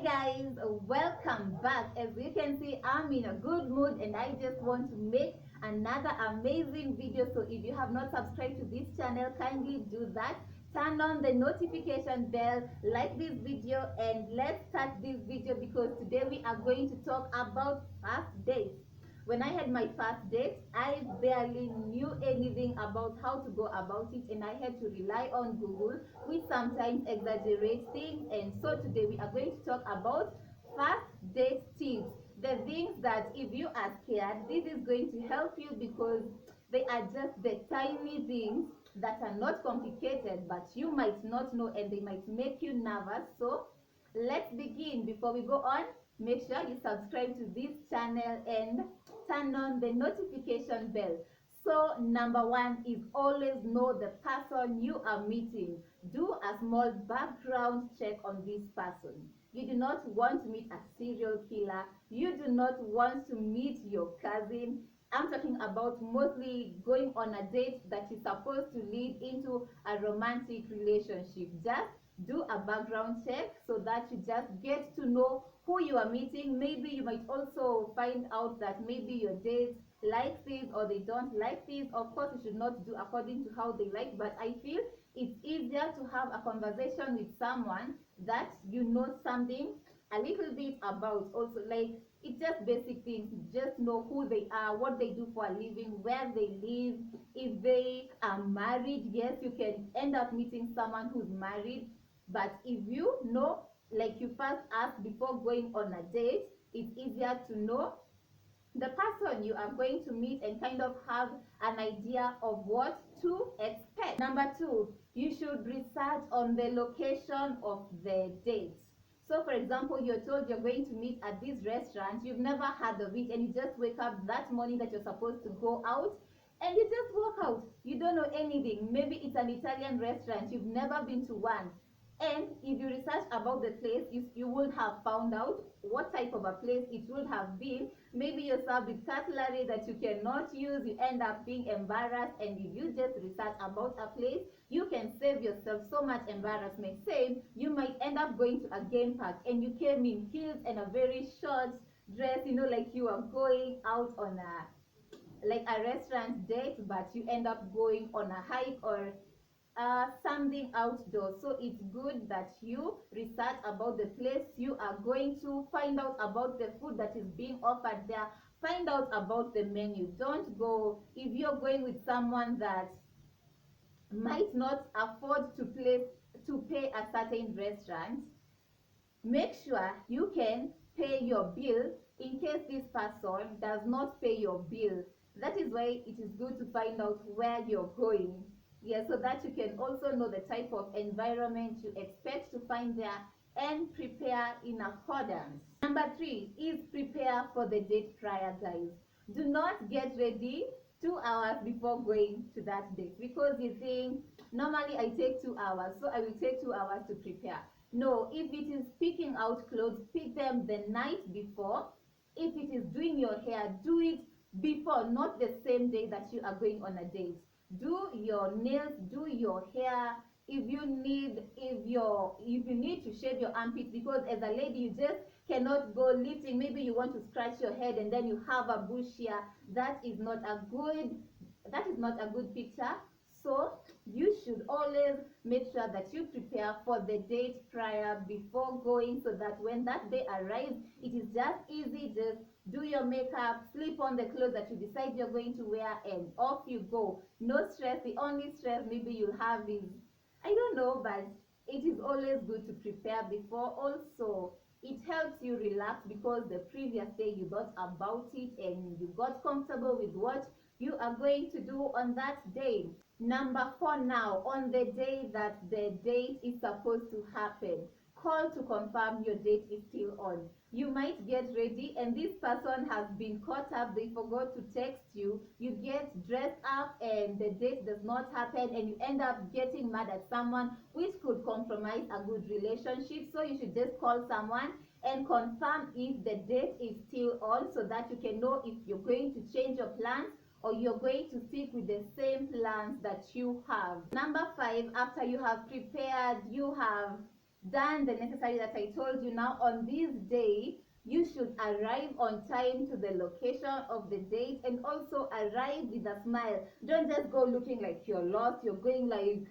Guys, welcome back. As you can see, I'm in a good mood and I just want to make another amazing video. So if you have not subscribed to this channel, kindly do that. Turn on the notification bell, like this video, and let's start this video because today we are going to talk about first dates. When I had my first date, I barely knew anything about how to go about it, and I had to rely on Google, which sometimes exaggerates things. And so today we are going to talk about first date tips. The things that if you are scared, this is going to help you because they are just the tiny things that are not complicated, but you might not know and they might make you nervous. So let's begin. Before we go on, make sure you subscribe to this channel and turn on the notification bell. So number one is always know the person you are meeting. Do a small background check on this person. You do not want to meet a serial killer. You do not want to meet your cousin. I'm talking about mostly going on a date that is supposed to lead into a romantic relationship. Just do a background check so that you just get to know who you are meeting. Maybe you might also find out that maybe your date likes this or they don't like this. Of course, you should not do according to how they like, but I feel it's easier to have a conversation with someone that you know something a little bit about. Also, like, it's just basic things. Just know who they are, what they do for a living, where they live, if they are married. Yes, you can end up meeting someone who's married, but if you know, like, you first ask before going on a date, it's easier to know the person you are going to meet and kind of have an idea of what to expect. Number two, you should research on the location of the date. So for example, you're told you're going to meet at this restaurant, you've never heard of it, and you just wake up that morning that you're supposed to go out and you just walk out. You don't know anything. Maybe it's an Italian restaurant, you've never been to one. And if you research about the place, you would have found out what type of a place it would have been. Maybe you're served with cutlery that you cannot use, you end up being embarrassed. And if you just research about a place, you can save yourself so much embarrassment. Same, you might end up going to a game park and you came in heels and a very short dress, like you are going out on a restaurant date, but you end up going on a hike or something outdoors. So it's good that you research about the place you are going to, find out about the food that is being offered there, find out about the menu. Don't go, if you're going with someone that might not afford to pay a certain restaurant, make sure you can pay your bill in case this person does not pay your bill. That is why it is good to find out where you're going. Yeah, so that you can also know the type of environment you expect to find there and prepare in accordance. Number three is prepare for the date prior, guys. Do not get ready 2 hours before going to that date because you think, normally I take 2 hours, so I will take 2 hours to prepare. No, if it is picking out clothes, pick them the night before. If it is doing your hair, do it before, not the same day that you are going on a date. Do your nails, do your hair. If you need to shave your armpits, because as a lady you just cannot go lifting. Maybe you want to scratch your head and then you have a bush here. That is not a good picture. So you should always make sure that you prepare for the date prior before going, so that when that day arrives, it is just easy. Just do your makeup, slip on the clothes that you decide you're going to wear, and off you go. No stress. The only stress maybe you'll have is, I don't know, but it is always good to prepare before. Also, it helps you relax because the previous day you thought about it and you got comfortable with what you are going to do on that day. Number four, now, on the day that the date is supposed to happen, call to confirm your date is still on. You might get ready and this person has been caught up, they forgot to text you, you get dressed up and the date does not happen and you end up getting mad at someone, which could compromise a good relationship. So you should just call someone and confirm if the date is still on, so that you can know if you're going to change your plans or you're going to stick with the same plans that you have. Number five, after you have prepared, you have done the necessary that I told you. Now on this day, you should arrive on time to the location of the date, and also arrive with a smile. Don't just go looking like you're lost, you're going like,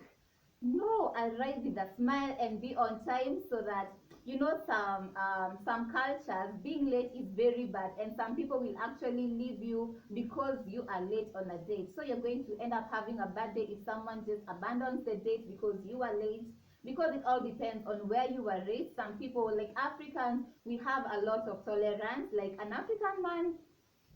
no, arrive with a smile and be on time, so that, you know, some cultures, being late is very bad, and some people will actually leave you because you are late on a date. So you're going to end up having a bad day if someone just abandons the date because you are late. Because it all depends on where you were raised. Some people, like Africans, we have a lot of tolerance. Like an African man,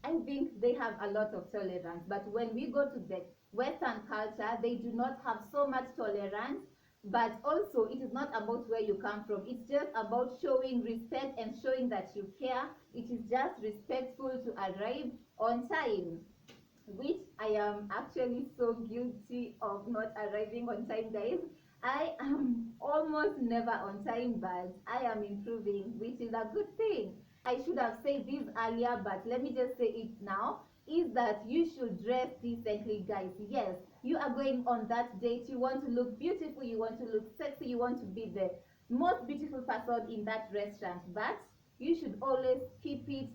I think they have a lot of tolerance. But when we go to the Western culture, they do not have so much tolerance. But also, it is not about where you come from. It's just about showing respect and showing that you care. It is just respectful to arrive on time, which I am actually so guilty of not arriving on time, guys. I am almost never on time, but I am improving, which is a good thing. I should have said this earlier, but let me just say it now, is that you should dress decently, guys. Yes, you are going on that date. You want to look beautiful, you want to look sexy, you want to be the most beautiful person in that restaurant, but you should always keep it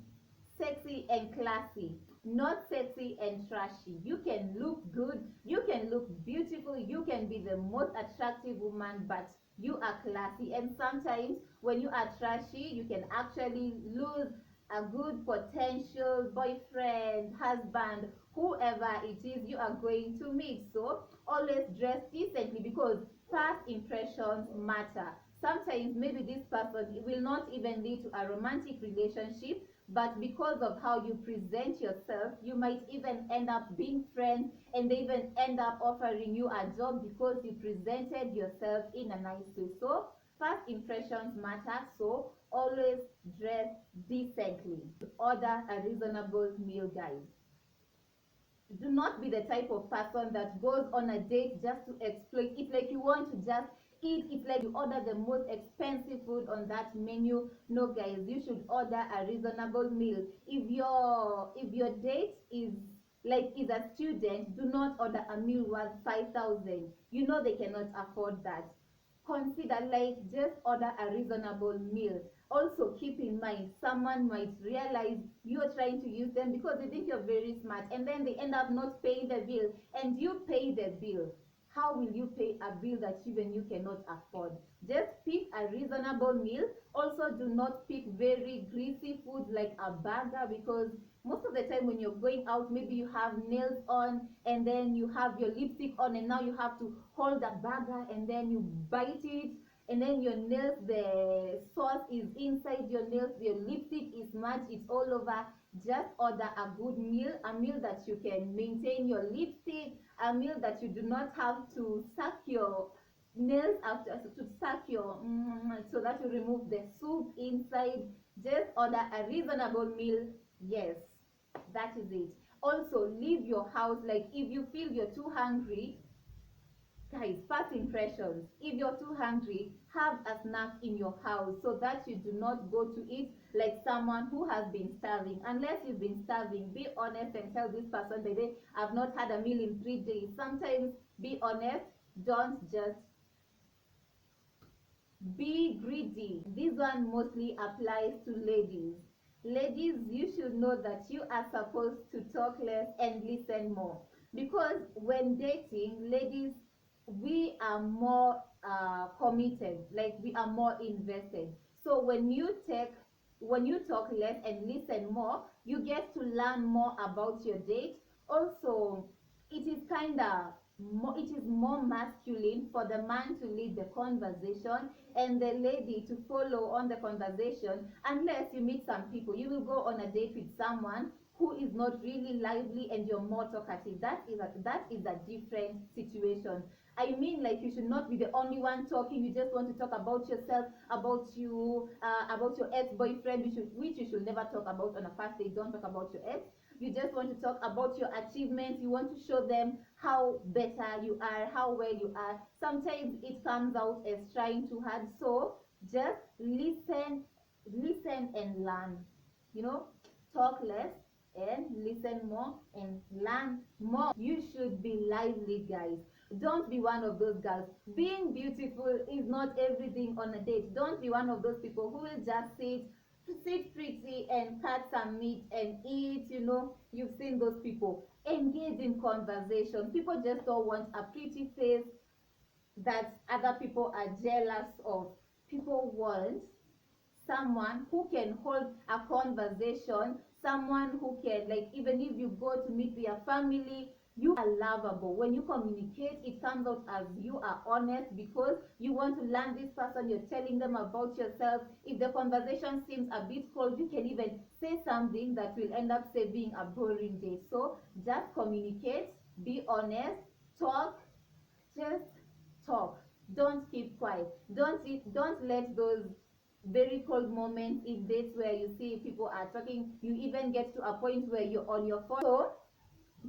sexy and classy, not sexy and trashy. You can look good, you can look beautiful, you can be the most attractive woman, but you are classy. And sometimes when you are trashy, you can actually lose a good potential boyfriend, husband, whoever it is you are going to meet. So always dress decently, because first impressions matter. Sometimes maybe this person will not even lead to a romantic relationship, but because of how you present yourself, you might even end up being friends, and they even end up offering you a job because you presented yourself in a nice way. So first impressions matter, so always dress decently. Order a reasonable meal, guys. Do not be the type of person that goes on a date just to exploit. It's like you want to just eat. It's like you order the most expensive food on that menu. No, guys, you should order a reasonable meal. If your date is a student, do not order a meal worth 5,000. You know they cannot afford that. Consider, like, just order a reasonable meal. Also keep in mind, someone might realize you're trying to use them because they think you're very smart, and then they end up not paying the bill, and you pay the bill. How will you pay a bill that even you cannot afford? Just pick a reasonable meal. Also, do not pick very greasy food like a burger, because most of the time when you're going out, maybe you have nails on, and then you have your lipstick on, and now you have to hold the burger and then you bite it, and then your nails, the sauce is inside your nails, your lipstick is smudged, it's all over. Just order a good meal, a meal that you can maintain your lipstick, a meal that you do not have to suck your nails after, to suck your so that you remove the soup inside. Just order a reasonable meal. Yes, that is it. Also, leave your house, like, if you feel you're too hungry, guys, first impressions, if you're too hungry, have a snack in your house, so that you do not go to eat like someone who has been starving. Unless you've been starving, be honest and tell this person that they have not had a meal in 3 days. Sometimes be honest, don't just be greedy. This one mostly applies to ladies. Ladies, you should know that you are supposed to talk less and listen more. Because when dating, ladies, we are more committed, like we are more invested. So when you talk less and listen more, you get to learn more about your date. Also, it is kind of it is more masculine for the man to lead the conversation and the lady to follow on the conversation. Unless you meet some people, you will go on a date with someone who is not really lively and you're more talkative. That is a different situation. I mean, like, you should not be the only one talking. You just want to talk about yourself, about your ex-boyfriend, which you should never talk about on a first date. Don't talk about your ex. You just want to talk about your achievements. You want to show them how better you are, how well you are. Sometimes it comes out as trying too hard. So just listen and learn. You know, talk less and listen more and learn more. You should be lively, guys. Don't be one of those girls. Being beautiful is not everything on a date. Don't be one of those people who will just sit pretty and cut some meat and eat. You've seen those people. Engage in conversation. People just don't want a pretty face that other people are jealous of. People want someone who can hold a conversation, someone who can, like, even if you go to meet their family, you are lovable. When you communicate, it comes out as you are honest because you want to learn this person, you're telling them about yourself. If the conversation seems a bit cold, you can even say something that will end up saving a boring day. So just communicate, be honest, talk, just talk. Don't keep quiet. Don't let those very cold moments in dates where you see people are talking, you even get to a point where you're on your phone. So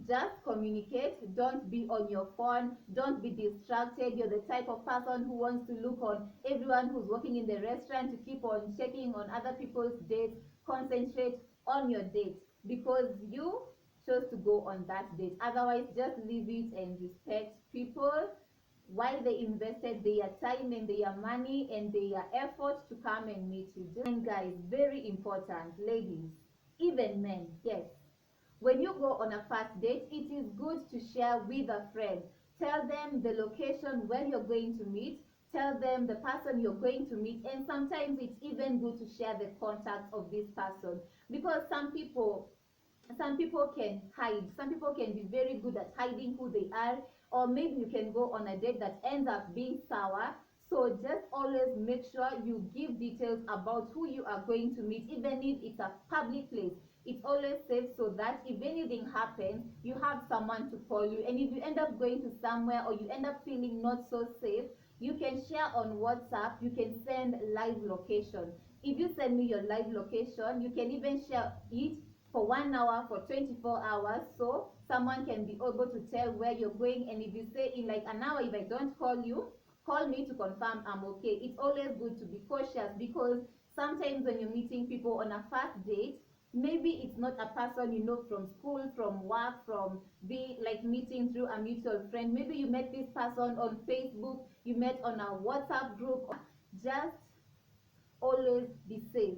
just communicate. Don't be on your phone. Don't be distracted. You're the type of person who wants to look on everyone who's working in the restaurant, to keep on checking on other people's dates. Concentrate on your date because you chose to go on that date. Otherwise, just leave it and respect people while they invested their time and their money and their effort to come and meet you. And guys, very important, ladies, even men, yes, when you go on a first date, it is good to share with a friend. Tell them the location where you're going to meet. Tell them the person you're going to meet. And sometimes it's even good to share the contacts of this person because some people can hide. Some people can be very good at hiding who they are, or maybe you can go on a date that ends up being sour. So just always make sure you give details about who you are going to meet, even if it's a public place. It's always safe so that if anything happens, you have someone to call you. And if you end up going to somewhere or you end up feeling not so safe, you can share on WhatsApp. You can send live location. If you send me your live location, you can even share it for 1 hour, for 24 hours, so someone can be able to tell where you're going. And if you say in like an hour, if I don't call you, call me to confirm I'm okay. It's always good to be cautious because sometimes when you're meeting people on a first date, maybe it's not a person you know from school, from work, from be like meeting through a mutual friend. Maybe you met this person on Facebook, you met on a WhatsApp group. Just always be safe.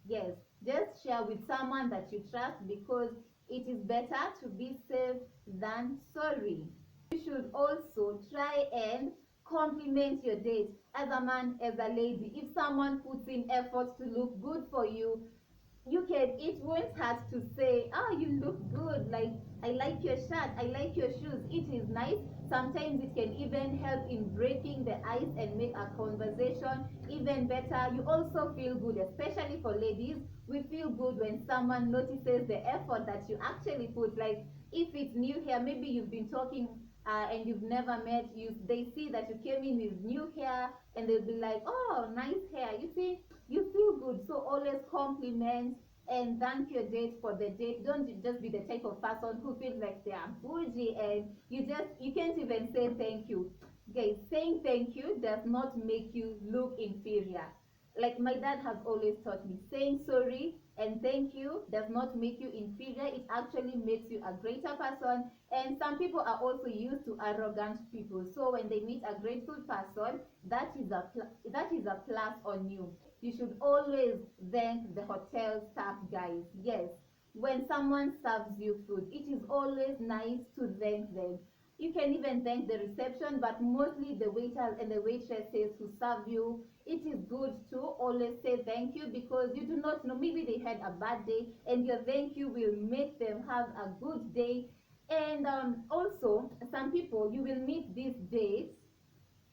Yes, just share with someone that you trust because it is better to be safe than sorry. You should also try and compliment your date as a man, as a lady. If someone puts in effort to look good for you, it won't hurt to say, oh, you look good, like, I like your shirt, I like your shoes, it is nice. Sometimes it can even help in breaking the ice and make a conversation even better. You also feel good, especially for ladies. We feel good when someone notices the effort that you actually put. Like if it's new hair, maybe you've been talking and you've never met you, they see that you came in with new hair and they'll be like, oh, nice hair. You see, you feel good. So always compliment and thank your date for the date. Don't just be the type of person who feels like they are bougie and you can't even say thank you. Guys, saying thank you does not make you look inferior. Like my dad has always taught me, saying sorry and thank you does not make you inferior. It actually makes you a greater person. And some people are also used to arrogant people, so when they meet a grateful person, that is a plus on you. You should always thank the hotel staff, guys. Yes, when someone serves you food, it is always nice to thank them. You can even thank the reception, but mostly the waiters and the waitresses who serve you. It is good to always say thank you because you do not know, maybe they had a bad day and your thank you will make them have a good day. And also, some people you will meet these days,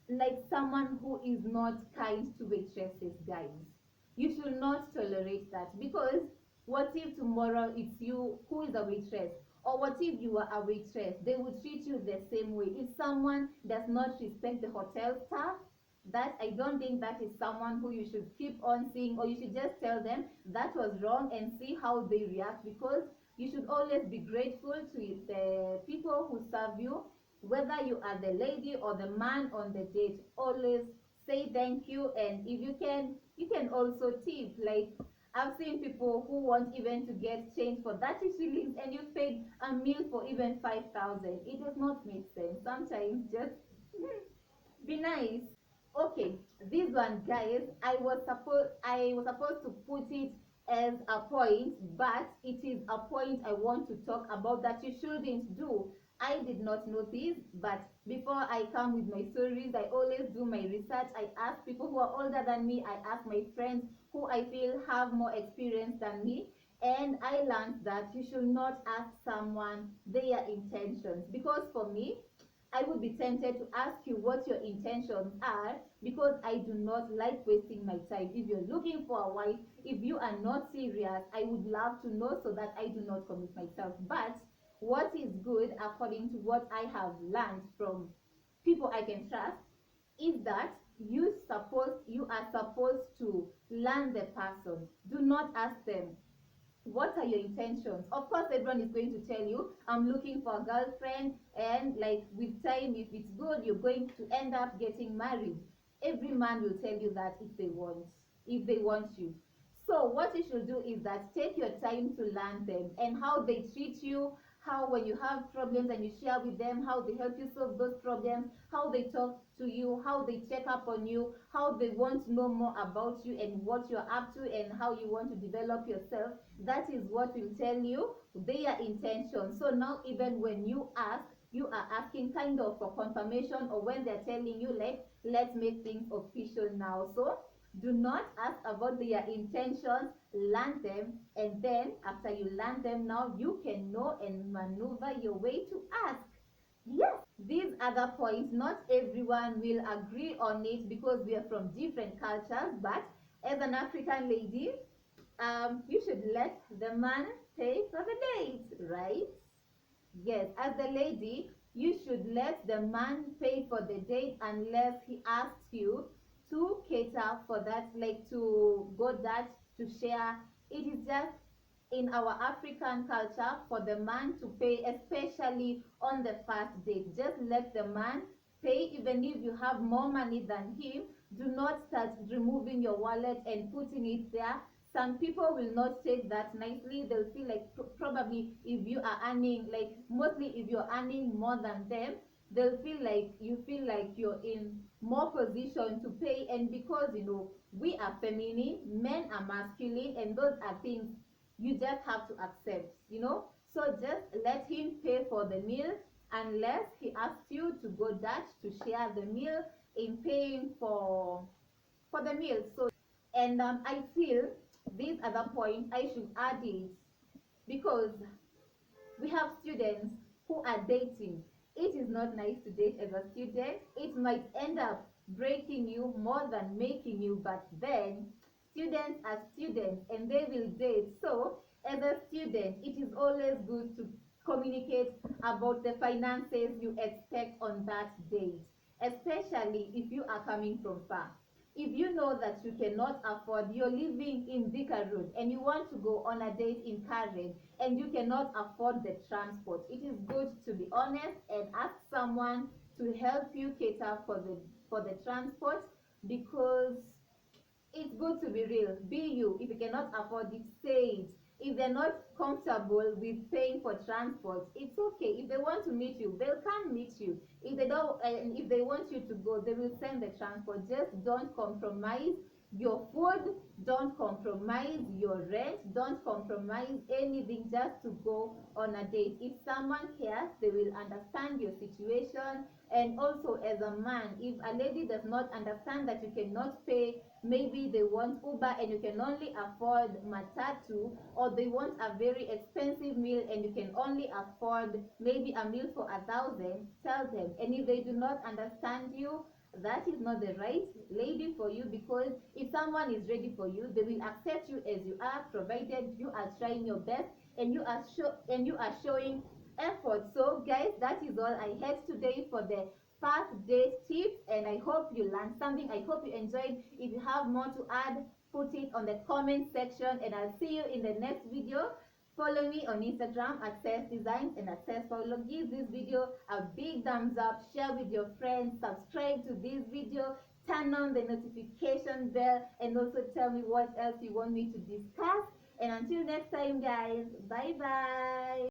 like someone who is not kind to waitresses, guys. You should not tolerate that because what if tomorrow it's you who is a waitress? Or what if you are a waitress? They will treat you the same way. If someone does not respect the hotel staff, that I don't think that is someone who you should keep on seeing, or you should just tell them that was wrong and see how they react, because you should always be grateful to the people who serve you, whether you are the lady or the man on the date. Always say thank you, and if you can also tip. Like I've seen people who want even to get change for 30 shillings and you paid a meal for even 5,000. It does not make sense. Sometimes just be nice. Okay, this one, guys, I was supposed to put it as a point, but it is a point I want to talk about that you shouldn't do. I did not know this, but before I come with my stories, I always do my research. I ask people who are older than me, I ask my friends who I feel have more experience than me, and I learned that you should not ask someone their intentions, because for me, I would be tempted to ask you what your intentions are, because I do not like wasting my time. If you're looking for a wife, if you are not serious, I would love to know so that I do not commit myself. But what is good, according to what I have learned from people I can trust, is that you are supposed to learn the person. Do not ask them what are your intentions. Of course, everyone is going to tell you, I'm looking for a girlfriend, and like with time, if it's good, you're going to end up getting married. Every man will tell you that if they want you. So what you should do is that take your time to learn them and how they treat you, how when you have problems and you share with them, how they help you solve those problems, how they talk to you, how they check up on you, how they want to know more about you and what you're up to and how you want to develop yourself. That is what will tell you their intention. So now even when you ask, you are asking kind of for confirmation, or when they're telling you like, let's make things official now. So do not ask about their intentions, learn them, and then after you learn them, now you can know and maneuver your way to ask. Yes, these other points, not everyone will agree on it because we are from different cultures, but as an African lady, you should let the man pay for the date, right? Yes, as the lady, you should let the man pay for the date unless he asks you to cater for that, like to go that to share. It is just in our African culture for the man to pay, especially on the first date. Just let the man pay, even if you have more money than him. Do not start removing your wallet and putting it there. Some people will not take that nicely. They'll feel like probably if you are earning, like mostly if you're earning more than them, they'll feel like you're in more position to pay. And because we are feminine, men are masculine, and those are things you just have to accept. So just let him pay for the meal unless he asks you to go Dutch to share the meal in paying for the meal. So, and I feel this other point I should add it because we have students who are dating. It is not nice to date as a student. It might end up breaking you more than making you, but then students are students and they will date. So, as a student, it is always good to communicate about the finances you expect on that date, especially if you are coming from far. If you know that you cannot afford, you're living in Thika Road and you want to go on a date in Karen and you cannot afford the transport, it is good to be honest and ask someone to help you cater for the transport, because it's good to be real. Be you. If you cannot afford it, say it. If they're not comfortable with paying for transport, it's okay. If they want to meet you, they'll come meet you. If they don't, and if they want you to go, they will send the transport. Just don't compromise your food. Don't compromise your rent. Don't compromise anything just to go on a date. If someone cares, they will understand your situation. And also, as a man, if a lady does not understand that you cannot pay, maybe they want Uber and you can only afford Matatu, or they want a very expensive meal and you can only afford maybe a meal for 1,000, tell them. And if they do not understand you, that is not the right lady for you, because if someone is ready for you, they will accept you as you are, provided you are trying your best and you are showing effort. So guys, that is all I had today for the first date tips, and I hope you learned something. I hope you enjoyed. If you have more to add, put it on the comment section, and I'll see you in the next video. Follow me on Instagram at Cess Designs and at Cess Paulo. Give this video a big thumbs up, share with your friends, subscribe to this video, turn on the notification bell, and also tell me what else you want me to discuss. And until next time, guys, bye bye.